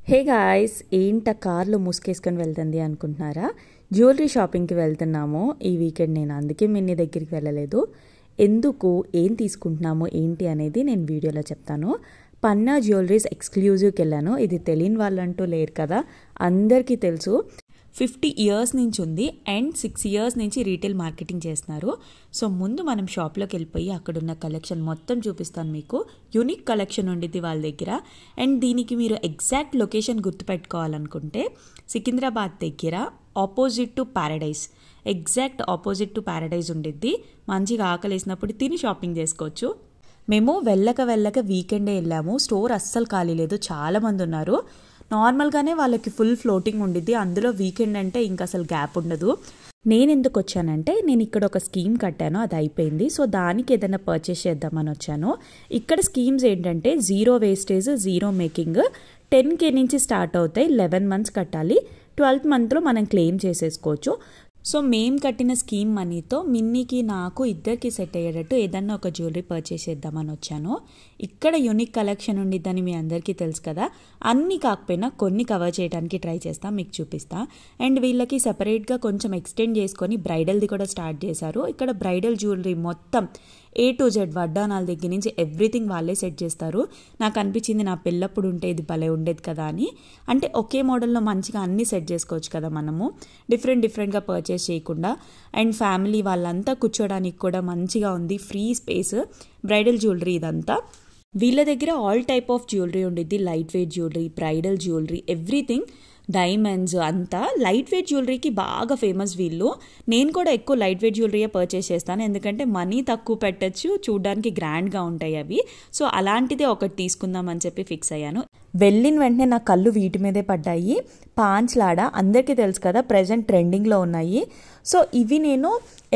Hey guys, ఏంట కార్లో ముసుకేసుకొని వెళ్తుంది అనుకుంటున్నారా? జ్యువెలరీ షాపింగ్కి వెళ్తున్నాము ఈ వీకెండ్. నేను అందుకే మీ దగ్గరికి వెళ్ళలేదు. ఎందుకు, ఏం తీసుకుంటున్నాము ఏంటి అనేది నేను వీడియోలో చెప్తాను. పన్నా జ్యువెలరీస్ ఎక్స్క్లూజివ్కి వెళ్ళాను. ఇది తెలియని వాళ్ళంటూ లేరు కదా, అందరికీ తెలుసు. 50 years నుంచి ఉంది అండ్ 6 years నుంచి రీటైల్ మార్కెటింగ్ చేస్తున్నారు. సో ముందు మనం షాప్లోకి వెళ్ళిపోయి అక్కడున్న కలెక్షన్ మొత్తం చూపిస్తాను మీకు. యూనిక్ కలెక్షన్ ఉండిద్ది వాళ్ళ దగ్గర. అండ్ దీనికి మీరు ఎగ్జాక్ట్ లొకేషన్ గుర్తుపెట్టుకోవాలనుకుంటే సికింద్రాబాద్ దగ్గర opposite to Paradise, exact opposite to Paradise ఉండిద్ది. మంచిగా ఆకలేసినప్పుడు తిని షాపింగ్ చేసుకోవచ్చు. మేము వెళ్ళక వీకెండే వెళ్ళాము. స్టోర్ అస్సలు ఖాళీ లేదు, చాలామంది ఉన్నారు. నార్మల్గానే వాళ్ళకి ఫుల్ ఫ్లోటింగ్ ఉండిద్ది, అందులో వీకెండ్ అంటే ఇంకా అసలు గ్యాప్ ఉండదు. నేను ఎందుకు వచ్చానంటే, నేను ఇక్కడ ఒక స్కీమ్ కట్టాను, అది అయిపోయింది. సో దానికి ఏదైనా పర్చేస్ చేద్దామని వచ్చాను. ఇక్కడ స్కీమ్స్ ఏంటంటే 0 వేస్టేజ్ 0 మేకింగ్. 10K నుంచి స్టార్ట్ అవుతాయి. 11 months కట్టాలి. 12th monthలో మనం క్లెయిమ్ చేసేసుకోవచ్చు. సో మేము కట్టిన స్కీమ్ మనీతో మిన్నీకి నాకు ఇద్దరికి సెట్ అయ్యేటట్టు ఏదన్నా ఒక జ్యువెలరీ పర్చేస్ చేద్దామని వచ్చాను. ఇక్కడ యూనిక్ కలెక్షన్ ఉండిద్దని మీ అందరికీ తెలుసు కదా. అన్నీ కాకపోయినా కొన్ని కవర్ చేయడానికి ట్రై చేస్తాం, మీకు చూపిస్తా. అండ్ వీళ్ళకి సెపరేట్గా కొంచెం ఎక్స్టెండ్ చేసుకొని బ్రైడల్ది కూడా స్టార్ట్ చేశారు. ఇక్కడ బ్రైడల్ జ్యువెలరీ మొత్తం A to Z, వడ్డానాల దగ్గర నుంచి ఎవ్రీథింగ్ వాళ్ళే సెట్ చేస్తారు. నాకు అనిపించింది నా పెళ్ళప్పుడు ఉంటే ఇది భలే ఉండేది కదా అని. అంటే ఒకే మోడల్లో మంచిగా అన్నీ సెట్ చేసుకోవచ్చు కదా మనము, డిఫరెంట్గా పర్చేస్ చేయకుండా. అండ్ ఫ్యామిలీ వాళ్ళంతా కూర్చోడానికి కూడా మంచిగా ఉంది, ఫ్రీ స్పేస్. బ్రైడల్ జ్యువెలరీ ఇదంతా. వీళ్ళ దగ్గర ఆల్ టైప్ ఆఫ్ జ్యువెలరీ ఉండిద్ది. Light weight jewellery, bridal jewellery, everything. Diamonds అంతా. లైట్ వెయిట్ జ్యువెలరీకి బాగా ఫేమస్ వీళ్ళు. నేను కూడా ఎక్కువ లైట్ వెయిట్ జ్యువెలరీయే పర్చేస్ చేస్తాను, ఎందుకంటే మనీ తక్కువ పెట్టచ్చు, చూడడానికి గ్రాండ్గా ఉంటాయి అవి. సో అలాంటిదే ఒకటి తీసుకుందామని చెప్పి ఫిక్స్ అయ్యాను. వెళ్ళిన వెంటనే నా కళ్ళు వీటి మీదే పడ్డాయి. పాంచ్లాడా అందరికీ తెలుసు కదా, ప్రజెంట్ ట్రెండింగ్లో ఉన్నాయి. సో ఇవి నేను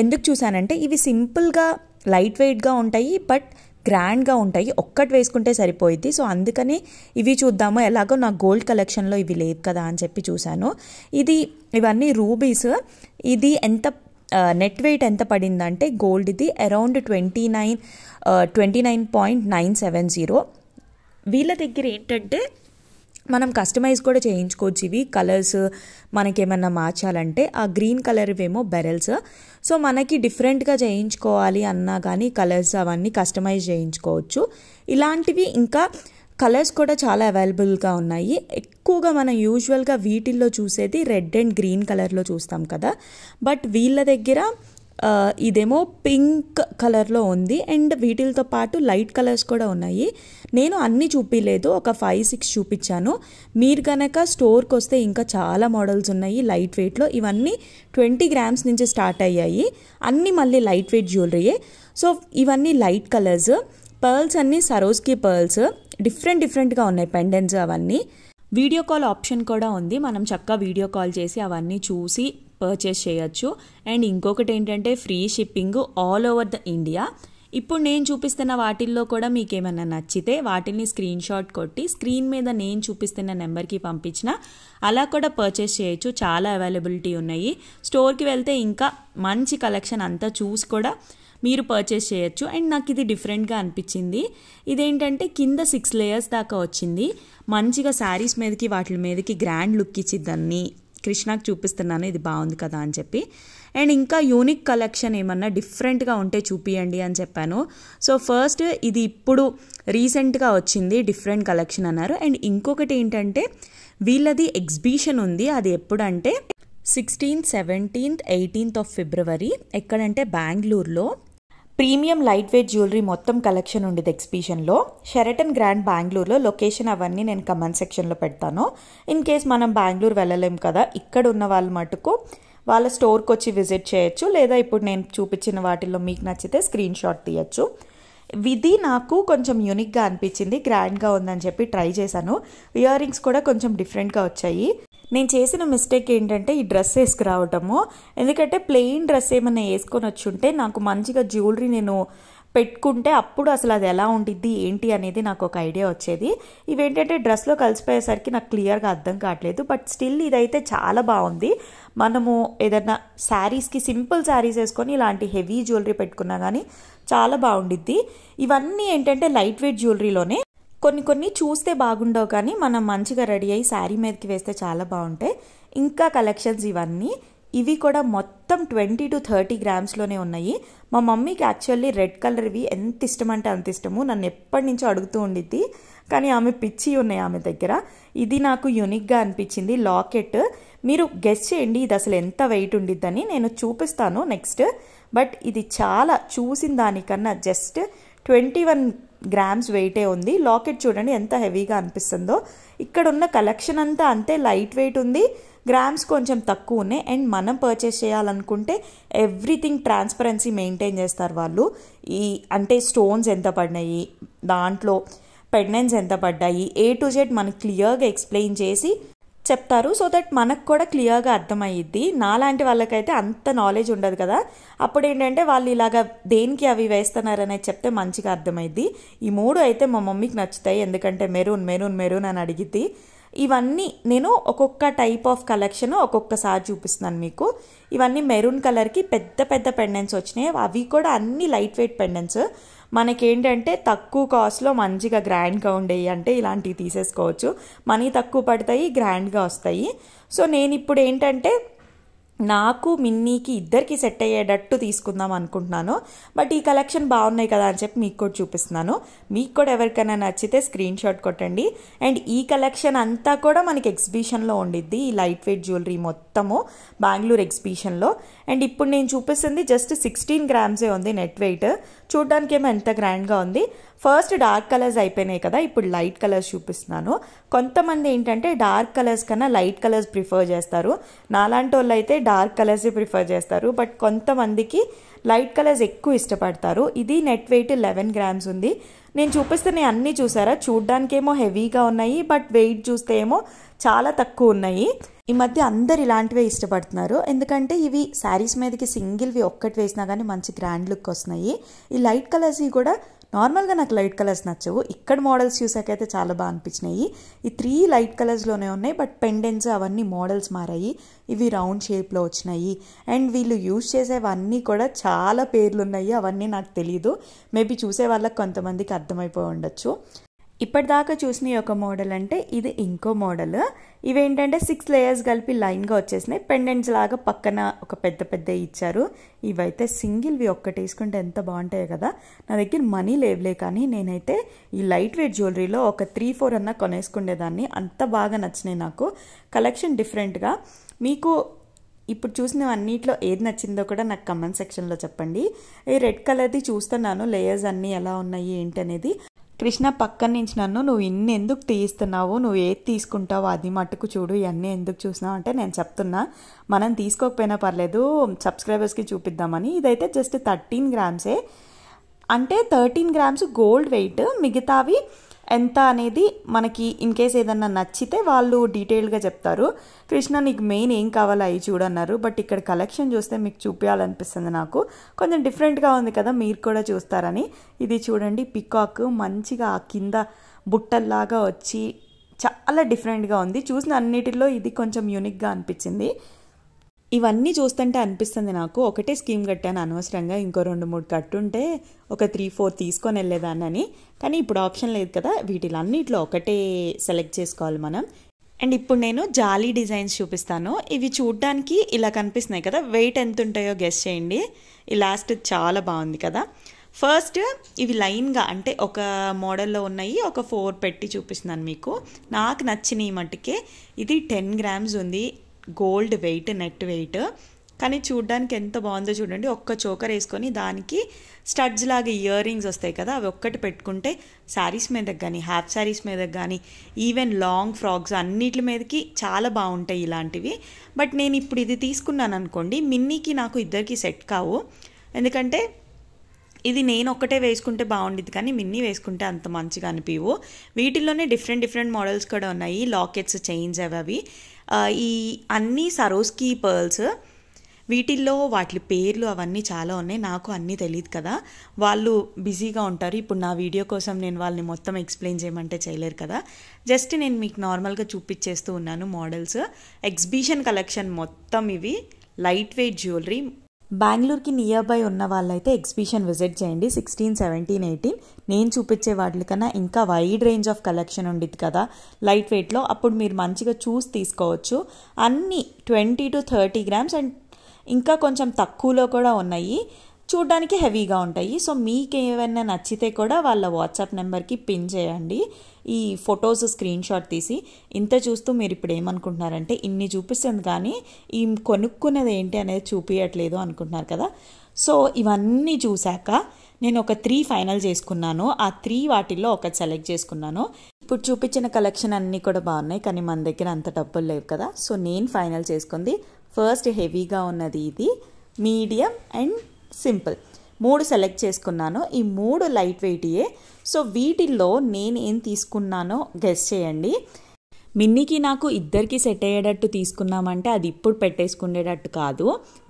ఎందుకు చూసానంటే, ఇవి సింపుల్గా లైట్ వెయిట్గా ఉంటాయి, బట్ గ్రాండ్గా ఉంటాయి. ఒక్కటి వేసుకుంటే సరిపోయిద్ది. సో అందుకని ఇవి చూద్దాము, ఎలాగో నా గోల్డ్ కలెక్షన్లో ఇవి లేదు కదా అని చెప్పి చూశాను. ఇవన్నీ రూబీస్. ఇది ఎంత నెట్ వెయిట్ ఎంత పడిందంటే, గోల్డ్ ఇది అరౌండ్ 29.970. వీళ్ళ దగ్గర ఏంటంటే మనం కస్టమైజ్ కూడా చేయించుకోవచ్చు. ఇవి కలర్స్ మనకేమన్నా మార్చాలంటే, ఆ గ్రీన్ కలర్ ఇవేమో బెరల్స్. సో మనకి డిఫరెంట్గా చేయించుకోవాలి అన్నా కానీ కలర్స్ అవన్నీ కస్టమైజ్ చేయించుకోవచ్చు. ఇలాంటివి ఇంకా కలర్స్ కూడా చాలా అవైలబుల్గా ఉన్నాయి. ఎక్కువగా మనం యూజువల్గా వీటిల్లో చూసేది రెడ్ అండ్ గ్రీన్ కలర్లో చూస్తాం కదా, బట్ వీళ్ళ దగ్గర ఇదేమో పింక్ కలర్లో ఉంది. అండ్ వీటితో పాటు లైట్ కలర్స్ కూడా ఉన్నాయి. నేను అన్నీ చూపించలేదు, ఒక 5-6 చూపించాను. మీరు కనుక స్టోర్కి వస్తే ఇంకా చాలా మోడల్స్ ఉన్నాయి లైట్ వెయిట్లో. ఇవన్నీ 20 grams నుంచి స్టార్ట్ అయ్యాయి. అన్నీ మళ్ళీ లైట్ వెయిట్ జ్యువెలరీయే. సో ఇవన్నీ లైట్ కలర్స్. పర్ల్స్ అన్నీ సరోస్కి పర్ల్స్, డిఫరెంట్గా ఉన్నాయి పెండెంట్స్ అవన్నీ. వీడియో కాల్ ఆప్షన్ కూడా ఉంది, మనం చక్కగా వీడియో కాల్ చేసి అవన్నీ చూసి పర్చేస్ చేయొచ్చు. అండ్ ఇంకొకటి ఏంటంటే free shipping all over the India. ఇప్పుడు నేను చూపిస్తున్న వాటిల్లో కూడా మీకు ఏమైనా నచ్చితే వాటిని స్క్రీన్ షాట్ కొట్టి స్క్రీన్ మీద నేను చూపిస్తున్న నెంబర్కి పంపించిన అలా కూడా పర్చేస్ చేయొచ్చు. చాలా అవైలబిలిటీ ఉన్నాయి. స్టోర్కి వెళ్తే ఇంకా మంచి కలెక్షన్ అంతా చూసి కూడా మీరు పర్చేస్ చేయొచ్చు. అండ్ నాకు ఇది డిఫరెంట్గా అనిపించింది. ఇదేంటంటే కింద 6 layers దాకా వచ్చింది. మంచిగా శారీస్ మీదకి వాటి మీదకి గ్రాండ్ లుక్ ఇచ్చిద్దాన్ని కృష్ణకు చూపిస్తున్నాను, ఇది బాగుంది కదా అని చెప్పి. అండ్ ఇంకా యూనిక్ కలెక్షన్ ఏమన్నా డిఫరెంట్గా ఉంటే చూపియండి అని చెప్పాను. సో ఫస్ట్ ఇది ఇప్పుడు రీసెంట్గా వచ్చింది డిఫరెంట్ కలెక్షన్ అన్నారు. అండ్ ఇంకొకటి ఏంటంటే వీళ్ళది ఎగ్జిబిషన్ ఉంది. అది ఎప్పుడంటే 16th, 17th, 18th of February. ఎక్కడంటే బెంగళూరులో. ప్రీమియం లైట్ వెయిట్ జ్యువెలరీ మొత్తం కలెక్షన్ ఉండేది ఎగ్జిబిషన్లో. షెరటన్ గ్రాండ్ బెంగళూరులో. లొకేషన్ అవన్నీ నేను కమెంట్ సెక్షన్లో పెడతాను. ఇన్ కేస్ మనం బెంగళూరు వెళ్ళలేం కదా, ఇక్కడ ఉన్న వాళ్ళు మటుకు వాళ్ళ స్టోర్కి వచ్చి విజిట్ చేయొచ్చు, లేదా ఇప్పుడు నేను చూపించిన వాటిల్లో మీకు నచ్చితే స్క్రీన్ షాట్ తీయచ్చు. ఇది నాకు కొంచెం యూనిక్గా అనిపించింది, గ్రాండ్గా ఉందని చెప్పి ట్రై చేశాను. ఇయర్ రింగ్స్ కూడా కొంచెం డిఫరెంట్గా వచ్చాయి. నేను చేసిన మిస్టేక్ ఏంటంటే ఈ డ్రెస్ వేసుకురావటము. ఎందుకంటే ప్లెయిన్ డ్రెస్ ఏమైనా వేసుకొని వచ్చి ఉంటే నాకు మంచిగా జ్యువెలరీ నేను పెట్టుకుంటే అప్పుడు అసలు అది ఎలా ఉండిద్ది ఏంటి అనేది నాకు ఒక ఐడియా వచ్చేది. ఇవేంటంటే డ్రెస్లో కలిసిపోయేసరికి నాకు క్లియర్గా అర్థం కావట్లేదు. బట్ స్టిల్ ఇదైతే చాలా బాగుంది. మనము ఏదైనా శారీస్కి సింపుల్ శారీస్ వేసుకొని ఇలాంటి హెవీ జ్యువెలరీ పెట్టుకున్నా కానీ చాలా బాగుండిద్ది. ఇవన్నీ ఏంటంటే లైట్ వెయిట్ జ్యువెలరీలోనే కొన్ని కొన్ని చూస్తే బాగుండవు కానీ మనం మంచిగా రెడీ అయ్యి శారీ మీదకి వేస్తే చాలా బాగుంటాయి. ఇంకా కలెక్షన్స్ ఇవన్నీ, ఇవి కూడా మొత్తం 20 to 30 గ్రామ్స్లోనే ఉన్నాయి. మా మమ్మీకి యాక్చువల్లీ రెడ్ కలర్వి ఎంత ఇష్టం అంటే అంత ఇష్టము, నన్ను ఎప్పటి నుంచో అడుగుతూ ఉండిద్ది. కానీ ఆమె పిచ్చి ఉన్నాయి ఆమె దగ్గర. ఇది నాకు యూనిక్గా అనిపించింది లాకెట్. మీరు గెస్ చేయండి ఇది అసలు ఎంత వెయిట్ ఉండిద్దని. నేను చూపిస్తాను నెక్స్ట్. బట్ ఇది చాలా చూసిన దానికన్నా జస్ట్ 21 గ్రామ్స్ వెయిటే ఉంది. లాకెట్ చూడండి ఎంత హెవీగా అనిపిస్తుందో. ఇక్కడ ఉన్న కలెక్షన్ అంతా అంతే లైట్ వెయిట్ ఉంది, గ్రామ్స్ కొంచెం తక్కువ ఉన్నాయి. అండ్ మనం పర్చేస్ చేయాలనుకుంటే ఎవ్రీథింగ్ ట్రాన్స్పరెన్సీ మెయింటైన్ చేస్తారు వాళ్ళు. ఈ అంటే స్టోన్స్ ఎంత పడినాయి, దాంట్లో పెండెంట్స్ ఎంత పడ్డాయి, A to Z మనకు క్లియర్గా ఎక్స్ప్లెయిన్ చేసి చెప్తారు. సో దట్ మనకు కూడా క్లియర్గా అర్థమయ్యిద్ది. నాలాంటి వాళ్ళకైతే అంత నాలెడ్జ్ ఉండదు కదా, అప్పుడు ఏంటంటే వాళ్ళు ఇలాగ దేనికి అవి వేస్తున్నారనేది చెప్తే మంచిగా అర్థమైద్ది. ఈ 3 అయితే మా మమ్మీకి నచ్చుతాయి, ఎందుకంటే మెరూన్ మెరూన్ మెరూన్ అని అడిగిద్ది. ఇవన్నీ నేను ఒక్కొక్క టైప్ ఆఫ్ కలెక్షన్ ఒక్కొక్కసారి చూపిస్తున్నాను మీకు. ఇవన్నీ మెరూన్ కలర్కి పెద్ద పెద్ద పెండెంట్స్ వచ్చినాయి. అవి కూడా అన్ని లైట్ వెయిట్ పెండెంట్స్. మనకేంటంటే తక్కువ కాస్ట్లో మంచిగా గ్రాండ్గా ఉండేవి అంటే ఇలాంటివి తీసేసుకోవచ్చు. మనీ తక్కువ పడతాయి, గ్రాండ్గా వస్తాయి. సో నేను ఇప్పుడు ఏంటంటే నాకు మిన్నీకి ఇద్దరికి సెట్ అయ్యేటట్టు తీసుకుందాం అనుకుంటున్నాను. బట్ ఈ కలెక్షన్ బాగున్నాయి కదా అని చెప్పి మీకు కూడా చూపిస్తున్నాను. మీకు కూడా ఎవరికైనా నచ్చితే స్క్రీన్ షాట్ కొట్టండి. అండ్ ఈ కలెక్షన్ అంతా కూడా మనకి ఎగ్జిబిషన్లో ఉండిద్ది, ఈ లైట్ వెయిట్ జ్యువెలరీ మొత్తము బెంగళూరు ఎగ్జిబిషన్లో. అండ్ ఇప్పుడు నేను చూపిస్తుంది జస్ట్ 16 గ్రామ్సే ఉంది నెట్ వెయిట్. చూడ్డానికి ఏమో ఎంత గ్రాండ్గా ఉంది. ఫస్ట్ డార్క్ కలర్స్ అయిపోయినాయి కదా, ఇప్పుడు లైట్ కలర్స్ చూపిస్తున్నాను. కొంతమంది ఏంటంటే డార్క్ కలర్స్ కన్నా లైట్ కలర్స్ ప్రిఫర్ చేస్తారు. నాలాంటి వాళ్ళు అయితే డార్క్ కలర్సే ప్రిఫర్ చేస్తారు. బట్ కొంతమందికి లైట్ కలర్స్ ఎక్కువ ఇష్టపడతారు. ఇది నెట్ వెయిట్ 11 గ్రామ్స్ ఉంది. నేను చూపిస్తున్న అన్నీ చూసారా, చూడ్డానికేమో హెవీగా ఉన్నాయి, బట్ వెయిట్ చూస్తే ఏమో చాలా తక్కువ ఉన్నాయి. ఈ మధ్య అందరు ఇలాంటివే ఇష్టపడుతున్నారు, ఎందుకంటే ఇవి శారీస్ మీదకి సింగిల్వి ఒక్కటి వేసినా కానీ మంచి గ్రాండ్ లుక్ వస్తున్నాయి. ఈ లైట్ కలర్స్ కూడా నార్మల్గా నాకు లైట్ కలర్స్ నచ్చవు, ఇక్కడ మోడల్స్ చూసాకైతే చాలా బాగా అనిపించినాయి. ఈ 3 లైట్ కలర్స్లోనే ఉన్నాయి, బట్ పెండెంట్స్ అవన్నీ మోడల్స్ మారాయి. ఇవి రౌండ్ షేప్లో వచ్చినాయి. అండ్ వీళ్ళు యూజ్ చేసేవన్నీ కూడా చాలా పేర్లు ఉన్నాయి, అవన్నీ నాకు తెలీదు. మేబీ చూసే వాళ్ళకి కొంతమందికి అర్థమైపోయి ఉండొచ్చు. ఇప్పటిదాకా చూసిన ఒక మోడల్ అంటే ఇది ఇంకో మోడల్. ఇవేంటంటే 6 లేయర్స్ కలిపి లైన్గా వచ్చేసినాయి. పెండెంట్స్ లాగా పక్కన ఒక పెద్ద పెద్ద ఇచ్చారు. ఇవైతే సింగిల్వి ఒక్కటి వేసుకుంటే ఎంత బాగుంటాయో కదా. నా దగ్గర మనీ లేవులే, కానీ నేనైతే ఈ లైట్ వెయిట్ జ్యువెలరీలో ఒక 3-4 అన్నా కొనేసుకునేదాన్ని. అంత బాగా నచ్చినాయి నాకు. కలెక్షన్ డిఫరెంట్గా. మీకు ఇప్పుడు చూసిన అన్నిట్లో ఏది నచ్చిందో కూడా నాకు కమెంట్ సెక్షన్లో చెప్పండి. ఈ రెడ్ కలర్ది చూస్తున్నాను, లేయర్స్ అన్నీ ఎలా ఉన్నాయి ఏంటి అనేది. కృష్ణ పక్కన నుంచి నన్ను నువ్వు ఇన్ని ఎందుకు తీస్తున్నావు, నువ్వు ఏది తీసుకుంటావు అది మట్టుకు చూడు, ఇవన్నీ ఎందుకు చూసినావు అంటే నేను చెప్తున్నా మనం తీసుకోకపోయినా పర్లేదు సబ్స్క్రైబర్స్కి చూపిద్దామని. ఇదైతే జస్ట్ 13 గ్రామ్సే, అంటే 13 గ్రామ్స్ గోల్డ్ వెయిట్. మిగతావి ఎంత అనేది మనకి ఇన్ కేస్ ఏదన్నా నచ్చితే వాళ్ళు డీటెయిల్గా చెప్తారు. కృష్ణ నీకు మెయిన్ ఏం కావాలో అవి చూడన్నారు. బట్ ఇక్కడ కలెక్షన్ చూస్తే మీకు చూపించాలనిపిస్తుంది నాకు. కొంచెం డిఫరెంట్గా ఉంది కదా, మీరు కూడా చూస్తారని. ఇది చూడండి, పికాక్ మంచిగా ఆ కింద బుట్టల్లాగా వచ్చి చాలా డిఫరెంట్గా ఉంది. చూసిన అన్నిటిలో ఇది కొంచెం యూనిక్గా అనిపించింది. ఇవన్నీ చూస్తుంటే అనిపిస్తుంది నాకు ఒకటే స్కీమ్ కట్టాను అనవసరంగా, ఇంకో 2-3 కట్టుంటే ఒక 3-4 తీసుకొని వెళ్ళేదాన్ని. కానీ ఇప్పుడు ఆప్షన్ లేదు కదా, వీటిలన్నిట్లో ఒకటే సెలెక్ట్ చేసుకోవాలి మనం. అండ్ ఇప్పుడు నేను జాలీ డిజైన్స్ చూపిస్తాను. ఇవి చూడ్డానికి ఇలా కనిపిస్తున్నాయి కదా, వెయిట్ ఎంత ఉంటాయో గెస్ చేయండి. ఈ లాస్ట్ చాలా బాగుంది కదా. ఫస్ట్ ఇవి లైన్గా అంటే ఒక మోడల్లో ఉన్నాయి, ఒక 4 పెట్టి చూపిస్తున్నాను మీకు. నాకు నచ్చిన ఈ మట్టుకే ఇది 10 గ్రామ్స్ ఉంది, గోల్డ్ వెయిట్, నెట్ వెయిట్. కానీ చూడ్డానికి ఎంత బాగుందో చూడండి. ఒక్క చోకర్ వేసుకొని దానికి స్టడ్స్ లాగా ఇయర్ రింగ్స్ వస్తాయి కదా, అవి ఒక్కటి పెట్టుకుంటే శారీస్ మీదకి కానీ హాఫ్ శారీస్ మీదకి కానీ ఈవెన్ లాంగ్ ఫ్రాక్స్ అన్నిటి మీదకి చాలా బాగుంటాయి ఇలాంటివి. బట్ నేను ఇప్పుడు ఇది తీసుకున్నాను అనుకోండి, మిన్నీకి నాకు ఇద్దరికి సెట్ కావు. ఎందుకంటే ఇది నేను ఒక్కటే వేసుకుంటే బాగుండేది, కానీ మిన్నీ వేసుకుంటే అంత మంచిగా అనిపివు. వీటిల్లోనే డిఫరెంట్ మోడల్స్ కూడా ఉన్నాయి, లాకెట్స్, చైన్స్ అవి. ఈ అన్నీ సరోస్కి పర్ల్స్. వీటిల్లో వాటి పేర్లు అవన్నీ చాలా ఉన్నాయి, నాకు అన్నీ తెలియదు కదా, వాళ్ళు బిజీగా ఉంటారు. ఇప్పుడు నా వీడియో కోసం నేను వాళ్ళని మొత్తం ఎక్స్ప్లెయిన్ చేయమంటే చేయలేరు కదా. జస్ట్ నేను మీకు నార్మల్గా చూపించేస్తూ ఉన్నాను మోడల్స్. ఎగ్జిబిషన్ కలెక్షన్ మొత్తం ఇవి లైట్ వెయిట్ జ్యువెలరీ. బెంగళూరుకి నియర్ బై ఉన్న వాళ్ళైతే ఎగ్జిబిషన్ విజిట్ చేయండి 16, 17, 18. నేను చూపించే వాటికన్నా ఇంకా వైడ్ రేంజ్ ఆఫ్ కలెక్షన్ ఉండిద్ది కదా లైట్ వెయిట్లో. అప్పుడు మీరు మంచిగా చూసి తీసుకోవచ్చు. అన్నీ 20 to 30 grams అండ్ ఇంకా కొంచెం తక్కువలో కూడా ఉన్నాయి. చూడ్డానికి హెవీగా ఉంటాయి. సో మీకు ఏమైనా నచ్చితే కూడా వాళ్ళ వాట్సాప్ నెంబర్కి పిన్ చేయండి ఈ ఫొటోస్ స్క్రీన్ షాట్ తీసి. ఇంత చూస్తూ మీరు ఇప్పుడు ఏమనుకుంటున్నారంటే ఇన్ని చూపిస్తుంది కానీ ఈ కొనుక్కునేది ఏంటి అనేది చూపించట్లేదు అనుకుంటున్నారు కదా. సో ఇవన్నీ చూశాక నేను ఒక 3 ఫైనల్ చేసుకున్నాను. ఆ 3 వాటిల్లో ఒకటి సెలెక్ట్ చేసుకున్నాను. ఇప్పుడు చూపించిన కలెక్షన్ అన్నీ కూడా బాగున్నాయి కానీ మన దగ్గర అంత డబ్బులు లేవు కదా. సో నేను ఫైనల్ చేసుకుంది ఫస్ట్ హెవీగా ఉన్నది ఇది, మీడియం అండ్ సింపుల్ 3 సెలెక్ట్ చేసుకున్నాను. ఈ 3 లైట్ వెయిట్యే. సో వీటిల్లో నేను ఏం తీసుకున్నానో గెస్ చేయండి. మిన్నీకి నాకు ఇద్దరికి సెట్ అయ్యేటట్టు తీసుకున్నామంటే అది ఇప్పుడు పెట్టేసుకునేటట్టు కాదు.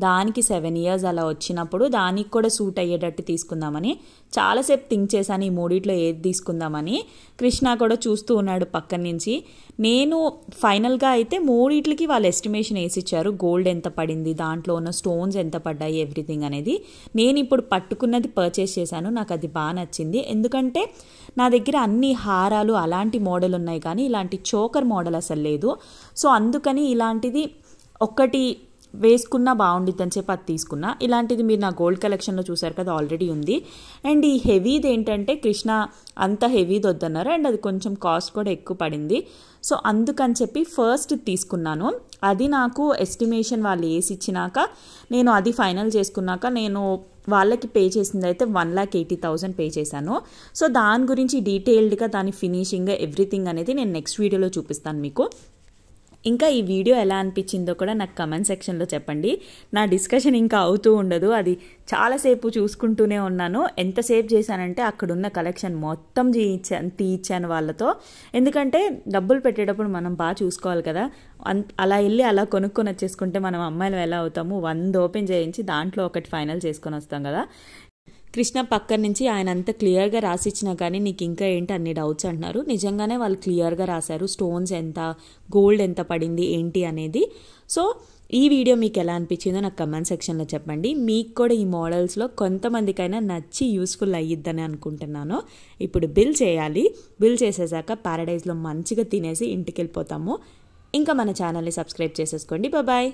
దానికి 7 years అలా వచ్చినప్పుడు దానికి కూడా సూట్ అయ్యేటట్టు తీసుకుందామని చాలాసేపు థింక్ చేశాను ఈ మూడిట్లో ఏది తీసుకుందామని. కృష్ణ కూడా చూస్తూ ఉన్నాడు పక్కన నుంచి. నేను ఫైనల్గా అయితే మూడిట్లకి వాళ్ళు ఎస్టిమేషన్ వేసి ఇచ్చారు, గోల్డ్ ఎంత పడింది, దాంట్లో ఉన్న స్టోన్స్ ఎంత పడ్డాయి, ఎవ్రీథింగ్ అనేది. నేను ఇప్పుడు పట్టుకున్నది పర్చేస్ చేశాను. నాకు అది బాగా నచ్చింది. ఎందుకంటే నా దగ్గర అన్ని హారాలు అలాంటి మోడల్ ఉన్నాయి కానీ ఇలాంటి చోకర్ మోడల్ అసలు లేదు. సో అందుకని ఇలాంటిది ఒక్కటి వేసుకున్నా బాగుండిద్ది అని చెప్పి అది తీసుకున్నా. ఇలాంటిది మీరు నా గోల్డ్ కలెక్షన్లో చూసారు కదా ఆల్రెడీ ఉంది. అండ్ ఈ హెవీది ఏంటంటే కృష్ణ అంత హెవీది వద్దన్నారు అండ్ అది కొంచెం కాస్ట్ కూడా ఎక్కువ పడింది. సో అందుకని చెప్పి ఫస్ట్ తీసుకున్నాను. అది నాకు ఎస్టిమేషన్ వాళ్ళు వేసి ఇచ్చినాక నేను అది ఫైనల్ చేసుకున్నాక నేను వాళ్ళకి పే చేసింది అయితే 1,80,000 పే చేశాను. సో దాని గురించి డీటెయిల్డ్గా దాని ఫినిషింగ్ ఎవ్రీథింగ్ అనేది నేను నెక్స్ట్ వీడియోలో చూపిస్తాను మీకు. ఇంకా ఈ వీడియో ఎలా అనిపించిందో కూడా నాకు కమెంట్ సెక్షన్లో చెప్పండి. నా డిస్కషన్ ఇంకా అవుతూ ఉండదు, అది చాలాసేపు చూసుకుంటూనే ఉన్నాను. ఎంతసేపు చేశానంటే అక్కడున్న కలెక్షన్ మొత్తం తీయించాను వాళ్ళతో. ఎందుకంటే డబ్బులు పెట్టేటప్పుడు మనం బాగా చూసుకోవాలి కదా. అలా వెళ్ళి అలా కొనుక్కొని వచ్చేసుకుంటే మనం అమ్మాయిలు ఎలా అవుతాము, 100 ఓపెన్ చేయించి దాంట్లో ఒకటి ఫైనల్ చేసుకొని వస్తాం కదా. కృష్ణ పక్కన నుంచి ఆయన అంత క్లియర్గా రాసిచ్చినా కానీ నీకు ఇంకా ఏంటి అన్ని డౌట్స్ అంటున్నారు. నిజంగానే వాళ్ళు క్లియర్గా రాశారు స్టోన్స్ ఎంత, గోల్డ్ ఎంత పడింది ఏంటి అనేది. సో ఈ వీడియో మీకు ఎలా అనిపించిందో నాకు కమెంట్ సెక్షన్లో చెప్పండి. మీకు కూడా ఈ మోడల్స్లో కొంతమందికైనా నచ్చి యూస్ఫుల్ అయ్యిద్దని అనుకుంటున్నాను. ఇప్పుడు బిల్ చేయాలి. బిల్ చేసేసాక ప్యారడైజ్లో మంచిగా తినేసి ఇంటికి వెళ్ళిపోతాము. ఇంకా మన ఛానల్ని సబ్స్క్రైబ్ చేసేసుకోండి. బాయ్.